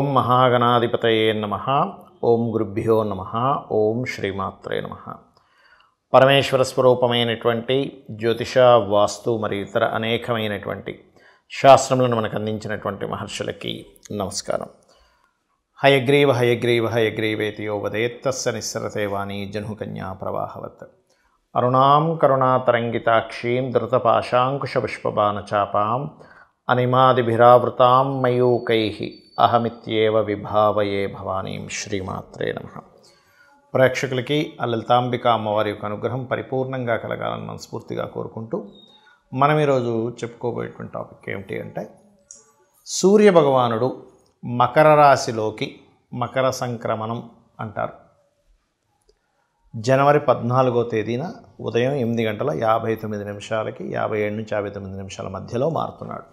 ఓం మహాగణాధిపతయే నమః. ఓం గురుభ్యో నమః. ఓం శ్రీమాత్రే నమః. పరమేశ్వర స్వరూపమైనటువంటి జ్యోతిష, వాస్తు మరియు ఇతర అనేకమైనటువంటి శాస్త్రములను మనకు అందించినటువంటి మహర్షులకి నమస్కారం. హయగ్రీవ హయగ్రీవ హయగ్రీవేతి యో వదేత్తస్య నిస్సరతే వాణీ జహ్నుకన్యా ప్రవాహవత్. అరుణాం కరుణాతరంగితాక్షీం ధృతపాశాంకుశపుష్పబాణచాపాం అనిమాదిభిరావృతాం మయూకైః అహమిత్యేవ విభావయే భవానీం. శ్రీమాత్రే నమః. ప్రేక్షకులకి ఆ లలితాంబిక అమ్మవారి యొక్క అనుగ్రహం పరిపూర్ణంగా కలగాలని మనస్ఫూర్తిగా కోరుకుంటూ మనం ఈరోజు చెప్పుకోబోయేటువంటి టాపిక్ ఏమిటి అంటే, సూర్య భగవానుడు మకర రాశిలోకి మకర సంక్రమణం అంటారు. జనవరి 14వ తేదీన ఉదయం 8:59 57 నుంచి 59 మధ్యలో మారుతున్నాడు.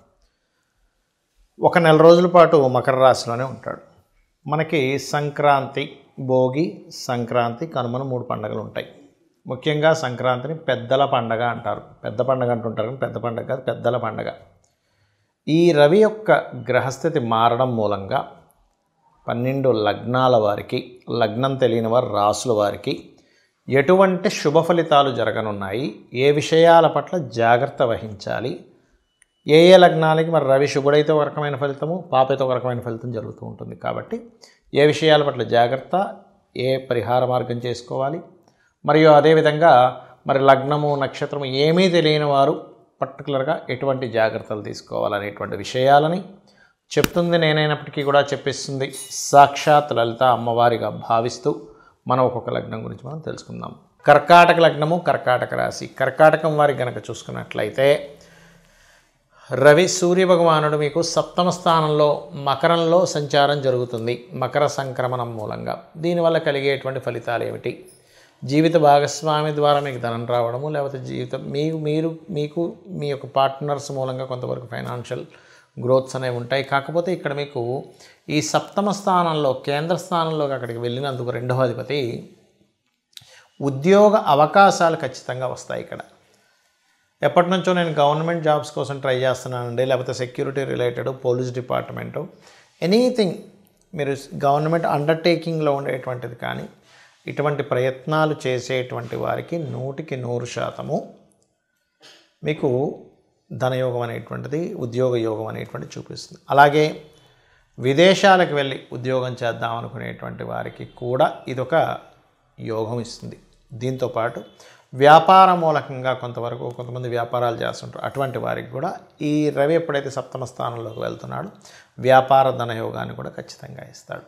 ఒక నెల రోజుల పాటు మకర రాశిలోనే ఉంటాడు. మనకి సంక్రాంతి, భోగి, సంక్రాంతి, కనుమన 3 పండుగలు ఉంటాయి. ముఖ్యంగా సంక్రాంతిని పెద్దల పండగ అంటారు. పెద్ద పండగ అంటుంటారు కానీ పెద్ద పండగ కాదు, పెద్దల పండగ. ఈ రవి యొక్క గ్రహస్థితి మారడం మూలంగా 12 లగ్నాల వారికి, లగ్నం తెలియని వారు రాసుల వారికి ఎటువంటి శుభ ఫలితాలు జరగనున్నాయి, ఏ విషయాల పట్ల జాగ్రత్త వహించాలి, ఏ లగ్నాలకి మరి రవి శుభుడైతే ఒక రకమైన ఫలితము, పాపైతే ఒక రకమైన ఫలితం జరుగుతూ ఉంటుంది. కాబట్టి ఏ విషయాల పట్ల జాగ్రత్త, ఏ పరిహార మార్గం చేసుకోవాలి, మరియు అదేవిధంగా మరి లగ్నము, నక్షత్రము ఏమీ తెలియని వారు పర్టికులర్గా ఎటువంటి జాగ్రత్తలు తీసుకోవాలనేటువంటి విషయాలని చెప్తుంది నేనైనప్పటికీ కూడా చెప్పిస్తుంది సాక్షాత్ లలిత అమ్మవారిగా భావిస్తూ మనం ఒక్కొక్క లగ్నం గురించి మనం తెలుసుకుందాం. కర్కాటక లగ్నము, కర్కాటక రాశి. కర్కాటకం వారికి గనక చూసుకున్నట్లయితే రవి సూర్య భగవానుడు మీకు 7వ స్థానంలో మకరంలో సంచారం జరుగుతుంది మకర సంక్రమణం మూలంగా. దీనివల్ల కలిగేటువంటి ఫలితాలు ఏమిటి? జీవిత భాగస్వామి ద్వారా మీకు ధనం రావడము, లేకపోతే మీకు మీ యొక్క పార్ట్నర్స్ మూలంగా కొంతవరకు ఫైనాన్షియల్ గ్రోత్స్ అనేవి ఉంటాయి. కాకపోతే ఇక్కడ మీకు ఈ 7వ స్థానంలో, కేంద్ర స్థానంలోకి అక్కడికి వెళ్ళినందుకు 2వ అధిపతి ఉద్యోగ అవకాశాలు ఖచ్చితంగా వస్తాయి. ఇక్కడ ఎప్పటి నుంచో నేను గవర్నమెంట్ జాబ్స్ కోసం ట్రై చేస్తున్నానండి, లేకపోతే security related, police department, anything మీరు గవర్నమెంట్ అండర్టేకింగ్లో ఉండేటువంటిది కానీ ఇటువంటి ప్రయత్నాలు చేసేటువంటి వారికి 100% మీకు ధనయోగం అనేటువంటిది, ఉద్యోగ యోగం అనేటువంటిది చూపిస్తుంది. అలాగే విదేశాలకు వెళ్ళి ఉద్యోగం చేద్దాం అనుకునేటువంటి వారికి కూడా ఇదొక యోగం ఇస్తుంది. దీంతోపాటు వ్యాపార మూలకంగా కొంతమంది వ్యాపారాలు చేస్తుంటారు. అటువంటి వారికి కూడా ఈ రవి ఎప్పుడైతే 7వ స్థానంలోకి వెళ్తున్నాడో వ్యాపార ధనయోగాన్ని కూడా ఖచ్చితంగా ఇస్తాడు.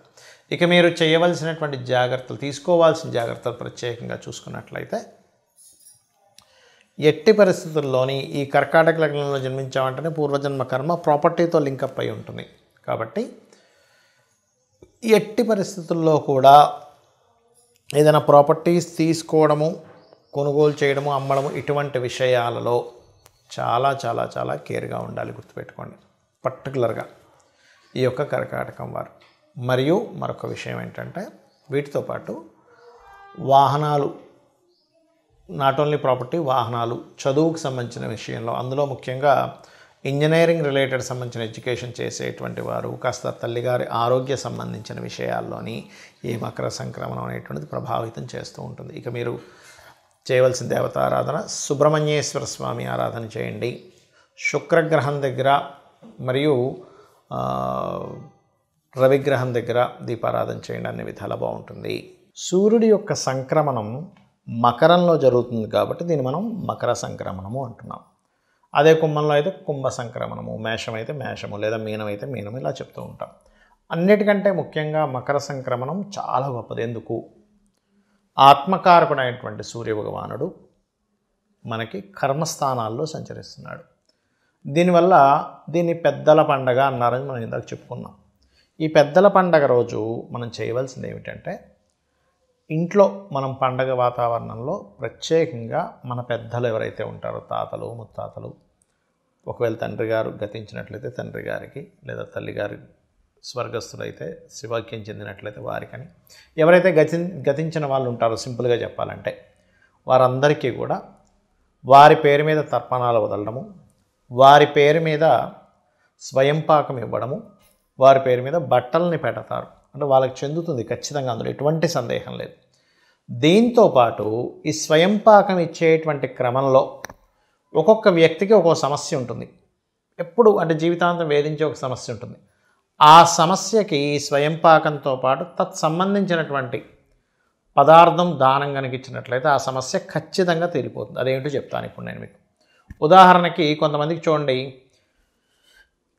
ఇక మీరు చేయవలసినటువంటి జాగ్రత్తలు, తీసుకోవాల్సిన జాగ్రత్తలు ప్రత్యేకంగా చూసుకున్నట్లయితే, ఎట్టి పరిస్థితుల్లోని ఈ కర్కాటక లగ్నంలో జన్మించామంటేనే పూర్వజన్మ కర్మ ప్రాపర్టీతో లింకప్ అయి ఉంటుంది. కాబట్టి ఎట్టి పరిస్థితుల్లో కూడా ఏదైనా ప్రాపర్టీస్ తీసుకోవడము, కొనుగోలు చేయడము, అమ్మడము, ఇటువంటి విషయాలలో చాలా చాలా చాలా కేర్గా ఉండాలి. గుర్తుపెట్టుకోండి పర్టికులర్గా ఈ యొక్క కర్కాటకం వారు. మరియు మరొక విషయం ఏంటంటే, వీటితో పాటు వాహనాలు, నాట్ ఓన్లీ ప్రాపర్టీ, వాహనాలు, చదువుకు సంబంధించిన విషయంలో, అందులో ముఖ్యంగా ఇంజనీరింగ్ రిలేటెడ్ సంబంధించిన ఎడ్యుకేషన్ చేసేటువంటి వారు కాస్త తల్లిగారి ఆరోగ్య సంబంధించిన విషయాల్లోని ఈ మకర సంక్రమణం అనేటువంటిది ప్రభావితం చేస్తూ ఉంటుంది. ఇక మీరు చేయవలసిన దేవతారాధన, సుబ్రహ్మణ్యేశ్వర స్వామి ఆరాధన చేయండి. శుక్రగ్రహం దగ్గర మరియు రవిగ్రహం దగ్గర దీపారాధన చేయండి. అన్ని విధాలా బాగుంటుంది. సూర్యుడి యొక్క సంక్రమణం మకరంలో జరుగుతుంది కాబట్టి దీన్ని మనం మకర సంక్రమణము అంటున్నాం. అదే కుంభంలో అయితే కుంభ సంక్రమణము, మేషం అయితే మేషము, లేదా మీనం అయితే మీనము, ఇలా చెప్తూ ఉంటాం. అన్నిటికంటే ముఖ్యంగా మకర సంక్రమణం చాలా గొప్పది. ఎందుకు? ఆత్మకారకుడైనటువంటి సూర్య భగవానుడు మనకి కర్మస్థానాల్లో సంచరిస్తున్నాడు. దీనివల్ల దీన్ని పెద్దల పండగ అన్నారని మనం ఇందాక చెప్పుకున్నాం. ఈ పెద్దల పండగ రోజు మనం చేయవలసింది ఏమిటంటే, ఇంట్లో మనం పండగ వాతావరణంలో ప్రత్యేకంగా మన పెద్దలు ఎవరైతే ఉంటారో, తాతలు, ముత్తాతలు, ఒకవేళ తండ్రి గారు గతించినట్లయితే తండ్రి గారికి, లేదా తల్లిగారి స్వర్గస్థులైతే శివాక్యం చెందినట్లయితే వారికని, ఎవరైతే గతించిన వాళ్ళు ఉంటారో, సింపుల్గా చెప్పాలంటే వారందరికీ కూడా వారి పేరు మీద తర్పణాలు వదలడము, వారి పేరు మీద స్వయం పాకం ఇవ్వడము, వారి పేరు మీద బట్టల్ని పెడతారు. అంటే వాళ్ళకి చెందుతుంది ఖచ్చితంగా, అందులో ఎటువంటి సందేహం లేదు. దీంతోపాటు ఈ స్వయం పాకం ఇచ్చేటువంటి క్రమంలో ఒక్కొక్క వ్యక్తికి ఒక్కొక్క సమస్య ఉంటుంది. ఎప్పుడు అంటే జీవితాంతం వేధించే ఒక సమస్య ఉంటుంది. ఆ సమస్యకి స్వయం పాకంతో పాటు తత్సంబంధించినటువంటి పదార్థం దానం కనుక ఇచ్చినట్లయితే ఆ సమస్య ఖచ్చితంగా తీరిపోతుంది. అదేంటో చెప్తాను ఇప్పుడు నేను మీకు. ఉదాహరణకి కొంతమందికి చూడండి,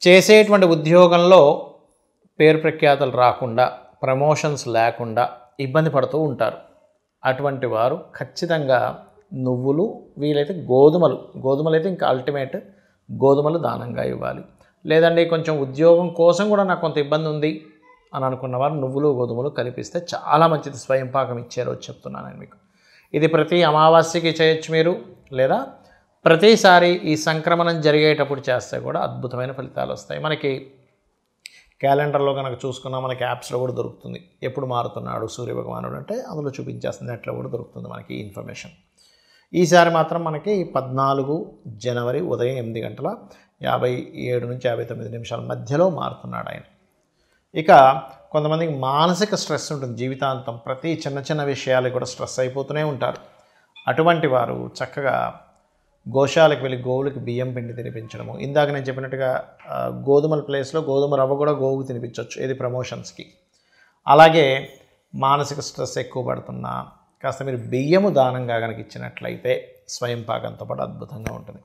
చేసేటువంటి ఉద్యోగంలో పేరు ప్రఖ్యాతలు రాకుండా, ప్రమోషన్స్ లేకుండా ఇబ్బంది పడుతూ ఉంటారు. అటువంటి వారు ఖచ్చితంగా నువ్వులు, వీలైతే గోధుమలు అయితే ఇంకా అల్టిమేట్, గోధుమలు దానంగా ఇవ్వాలి. లేదండి కొంచెం ఉద్యోగం కోసం కూడా నాకు కొంత ఇబ్బంది ఉంది అని అనుకున్నవారు నువ్వులు గోధుమలు కలిపిస్తే చాలా మంచిది. స్వయం పాకం ఇచ్చే రోజు చెప్తున్నాను నేను మీకు. ఇది ప్రతి అమావాస్యకి చేయొచ్చు మీరు, లేదా ప్రతిసారి ఈ సంక్రమణం జరిగేటప్పుడు చేస్తే కూడా అద్భుతమైన ఫలితాలు వస్తాయి. మనకి క్యాలెండర్లో కనుక చూసుకున్నా మనకి యాప్స్లో కూడా దొరుకుతుంది. ఎప్పుడు మారుతున్నాడు సూర్యభగవానుడు అంటే అందులో చూపించేస్తుంది, నెట్లో కూడా దొరుకుతుంది మనకి ఈ ఇన్ఫర్మేషన్. ఈసారి మాత్రం మనకి 14 జనవరి ఉదయం 8:57 నుంచి 59 మధ్యలో మారుతున్నాడు ఆయన. ఇక కొంతమందికి మానసిక స్ట్రెస్ ఉంటుంది జీవితాంతం, ప్రతి చిన్న చిన్న విషయాలు కూడా స్ట్రెస్ అయిపోతూనే ఉంటారు. అటువంటి వారు చక్కగా గోశాలకు వెళ్ళి గోవులకి బియ్యం పిండి తినిపించడము. ఇందాక నేను చెప్పినట్టుగా గోధుమల ప్లేస్లో గోధుమ రవ్వ కూడా గోవుకు తినిపించవచ్చు, ఇది ప్రమోషన్స్కి. అలాగే మానసిక స్ట్రెస్ ఎక్కువ పడుతున్నా కాస్త మీరు బియ్యము దానంగా కనుక ఇచ్చినట్లయితే స్వయం పాకంతో పాటు అద్భుతంగా ఉంటుంది.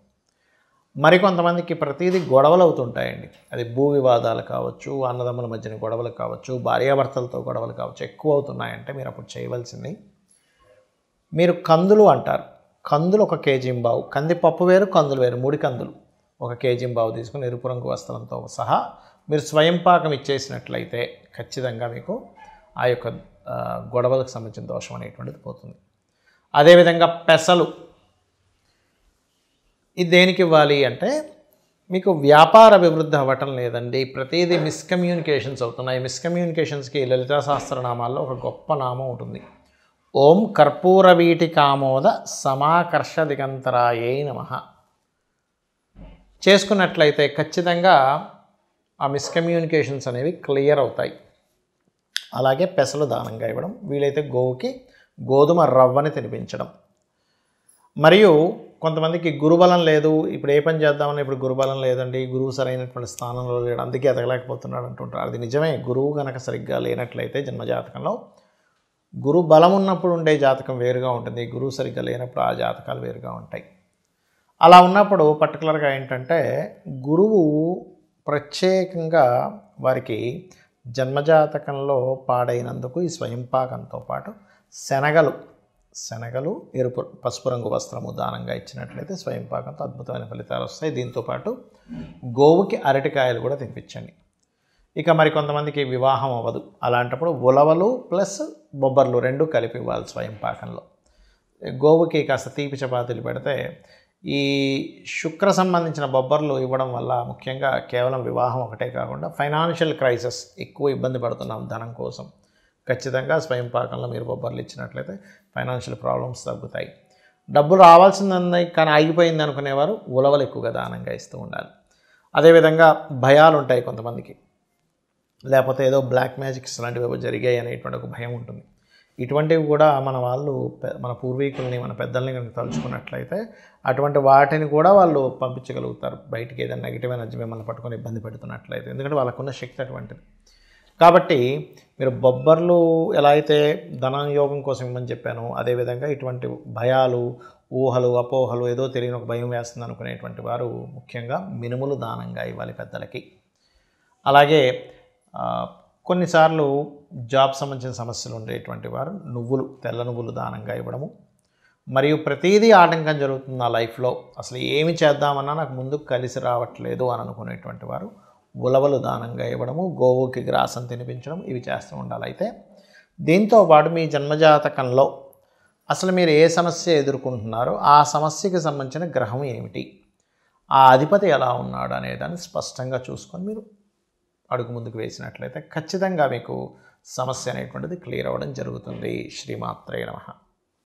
మరికొంతమందికి ప్రతిదీ గొడవలు అవుతుంటాయండి. అది భూ వివాదాలు కావచ్చు, అన్నదమ్ముల మధ్యన గొడవలు కావచ్చు, భార్యాభర్తలతో గొడవలు కావచ్చు, ఎక్కువ అవుతున్నాయంటే మీరు అప్పుడు చేయవలసింది, మీరు కందులు అంటారు, కందులు 1 కేజీ-1/2, కందిపప్పు వేరు కందులు వేరు, 3 కందులు 1 కేజీ-1/2 తీసుకుని ఎరుపు రంగు వస్త్రంతో సహా మీరు స్వయం పాకం ఇచ్చేసినట్లయితే ఖచ్చితంగా మీకు ఆ యొక్క గొడవలకు సంబంధించిన దోషం అనేటువంటిది పోతుంది. అదేవిధంగా పెసలు, ఇది దేనికి ఇవ్వాలి అంటే మీకు వ్యాపార అభివృద్ధి అవ్వటం లేదండి, ప్రతిదీ మిస్కమ్యూనికేషన్స్ అవుతున్నాయి. మిస్కమ్యూనికేషన్స్కి లలితా సహస్రనామాల్లో ఒక గొప్ప నామం ఉంటుంది, ఓం కర్పూర వీటికామోద సమాకర్ష దిగంతరాయై నమః. చేసుకున్నట్లయితే ఖచ్చితంగా ఆ మిస్కమ్యూనికేషన్స్ అనేవి క్లియర్ అవుతాయి. అలాగే పెసలు దానంగా ఇవ్వడం, వీలైతే గోవుకి గోధుమ రవ్వని తినిపించడం. మరియు కొంతమందికి గురుబలం లేదు, ఇప్పుడు ఏ పని చేద్దామని ఇప్పుడు గురుబలం లేదండి, గురువు సరైనటువంటి స్థానంలో లేడు అందుకే ఎదగలేకపోతున్నాడు అంటుంటారు. అది నిజమే. గురువు కనుక సరిగ్గా లేనట్లయితే జన్మజాతకంలో, గురు బలం ఉన్నప్పుడు ఉండే జాతకం వేరుగా ఉంటుంది, గురువు సరిగ్గా లేనప్పుడు ఆ జాతకాలు వేరుగా ఉంటాయి. అలా ఉన్నప్పుడు పర్టికులర్గా ఏంటంటే గురువు ప్రత్యేకంగా వారికి జన్మజాతకంలో పాడైనందుకు ఈ స్వయంపాకంతో పాటు శనగలు ఎరుపు పసుపు రంగు వస్త్రము దానంగా ఇచ్చినట్లయితే స్వయంపాకంతో అద్భుతమైన ఫలితాలు వస్తాయి. దీంతోపాటు గోవుకి అరటికాయలు కూడా తినిపించండి. ఇక మరి కొంతమందికి వివాహం అవ్వదు, అలాంటప్పుడు ఉలవలు ప్లస్ బొబ్బర్లు 2 కలిపి ఇవ్వాలి స్వయంపాకంలో. గోవుకి కాస్త తీపి చపాతీలు పెడితే ఈ శుక్ర సంబంధించిన బొబ్బర్లు ఇవ్వడం వల్ల ముఖ్యంగా కేవలం వివాహం ఒకటే కాకుండా ఫైనాన్షియల్ క్రైసిస్, ఎక్కువ ఇబ్బంది పడుతున్నాం ధనం కోసం, ఖచ్చితంగా స్వయంపాకంలో మీరు బొబ్బర్లు ఇచ్చినట్లయితే ఫైనాన్షియల్ ప్రాబ్లమ్స్ తగ్గుతాయి. డబ్బులు రావాల్సింది కానీ ఆగిపోయింది అనుకునేవారు ఉలవలు ఎక్కువగా దానంగా ఇస్తూ ఉండాలి. అదేవిధంగా భయాలు ఉంటాయి కొంతమందికి, లేకపోతే ఏదో బ్లాక్ మ్యాజిక్స్ లాంటివి జరిగాయి అనేటువంటి ఒక భయం ఉంటుంది. ఇటువంటివి కూడా మన పూర్వీకుల్ని మన పెద్దల్ని కనుక తలుచుకున్నట్లయితే అటువంటి వాటిని కూడా వాళ్ళు పంపించగలుగుతారు బయటికి, ఏదైనా నెగిటివ్ ఎనర్జీ మిమ్మల్ని పట్టుకొని ఇబ్బంది పెడుతున్నట్లయితే, ఎందుకంటే వాళ్ళకున్న శక్తి అటువంటిది. కాబట్టి మీరు బొబ్బర్లు ఎలా అయితే ధనయోగం కోసం ఇవ్వమని చెప్పానో, అదేవిధంగా ఇటువంటి భయాలు, ఊహలు, అపోహలు, ఏదో తెలియని ఒక భయం వేస్తుంది అనుకునేటువంటి వారు ముఖ్యంగా మినుములు దానంగా ఇవ్వాలి పెద్దలకి. అలాగే కొన్నిసార్లు జాబ్ సంబంధించిన సమస్యలు ఉండేటువంటి వారు తెల్ల నువ్వులు దానంగా ఇవ్వడము. మరియు ప్రతిదీ ఆటంకం జరుగుతుంది నా లైఫ్లో, అసలు ఏమి చేద్దామన్నా నాకు ముందుకు కలిసి రావట్లేదు అని అనుకునేటువంటి వారు ఉలవలు దానంగా ఇవ్వడము, గోవుకి గ్రాసం తినిపించడం, ఇవి చేస్తూ ఉండాలి. అయితే దీంతోపాటు మీ జన్మజాతకంలో అసలు మీరు ఏ సమస్య ఎదుర్కొంటున్నారో ఆ సమస్యకి సంబంధించిన గ్రహం ఏమిటి, ఆ అధిపతి ఎలా ఉన్నాడు అనేదాన్ని స్పష్టంగా చూసుకొని మీరు అడుగు ముందుకు వేసినట్లయితే ఖచ్చితంగా మీకు సమస్య అనేటువంటిది క్లియర్ అవ్వడం జరుగుతుంది. శ్రీమాత్రే నమః.